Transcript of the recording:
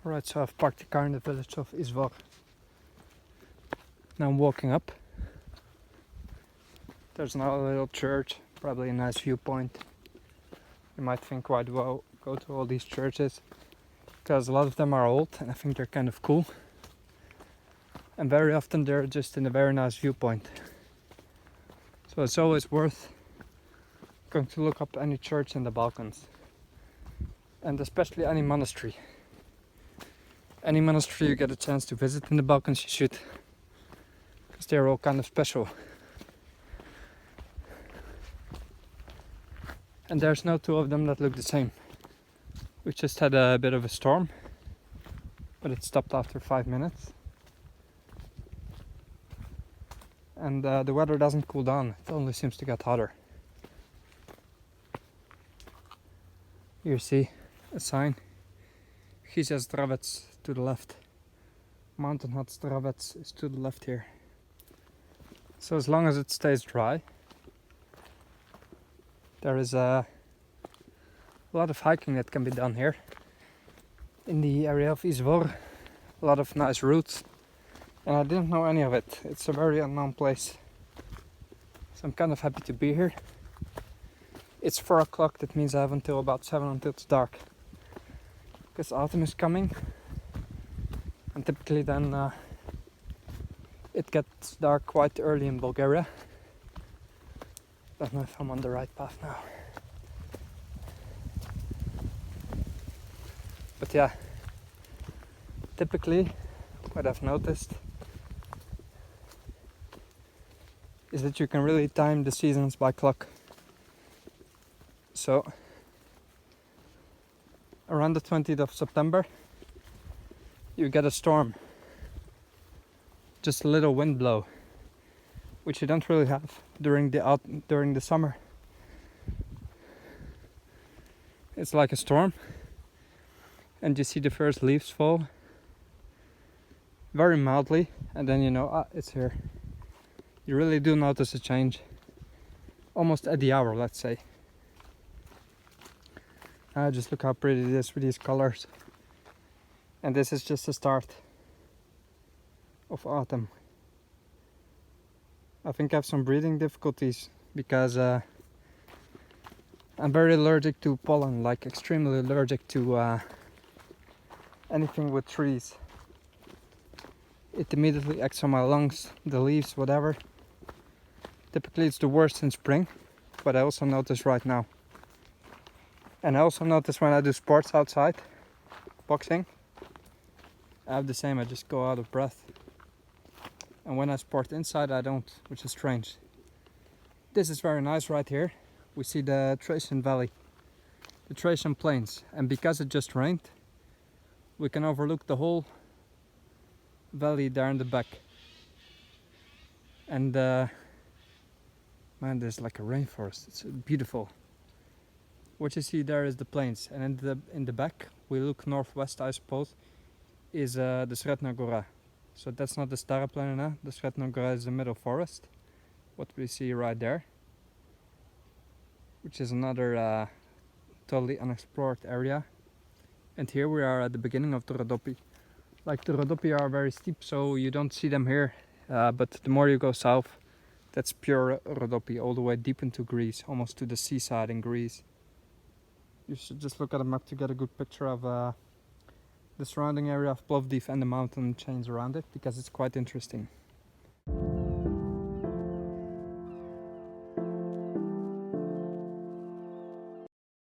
Right, so I've parked the car in the village of Izvor. Now I'm walking up. There's now a little church, probably a nice viewpoint. You might think, why do I go to all these churches? Because a lot of them are old and I think they're kind of cool. And very often they're just in a very nice viewpoint. So it's always worth going to look up any church in the Balkans. And especially any monastery. Any monastery you get a chance to visit in the Balkans, you should. Because they're all kind of special. And there's no two of them that look the same. We just had a bit of a storm, but it stopped after 5 minutes. And the weather doesn't cool down, it only seems to get hotter. You see a sign, Gizia Zdravets to the left. Mountain Hut Zdravets is to the left here. So as long as it stays dry, there is a lot of hiking that can be done here. In the area of Izvor, a lot of nice routes. And I didn't know any of it. It's a very unknown place. So I'm kind of happy to be here. It's 4 o'clock, that means I have until about 7 until it's dark. Because autumn is coming. And typically then it gets dark quite early in Bulgaria. Don't know if I'm on the right path now. But yeah, typically what I've noticed is that you can really time the seasons by clock. So around the 20th of September you get a storm, just a little wind blow, which you don't really have during the summer. It's like a storm, and you see the first leaves fall very mildly, and then you know, it's here. You really do notice a change almost at the hour, let's say. Just look how pretty it is with these colors. And this is just the start of autumn. I think I have some breathing difficulties because I'm very allergic to pollen, like extremely allergic to anything with trees. It immediately acts on my lungs, the leaves, whatever. Typically it's the worst in spring, but I also notice right now. And I also notice when I do sports outside, boxing, I have the same, I just go out of breath. And when I sport inside I don't, which is strange. This is very nice right here. We see the Thracian Valley, the Thracian Plains. And because it just rained, we can overlook the whole valley there in the back. And man, there's like a rainforest. It's beautiful. What you see there is the plains, and in the back, we look northwest, I suppose, is the Sretna Gora. So that's not the Stara Planina. The Sretna Gora is the middle forest. What we see right there, which is another totally unexplored area. And here we are at the beginning of the Rodopi. Like the Rodopi are very steep, so you don't see them here. But the more you go south, that's pure Rodopi, all the way deep into Greece, almost to the seaside in Greece. You should just look at a map to get a good picture of the surrounding area of Plovdiv and the mountain chains around it, because it's quite interesting.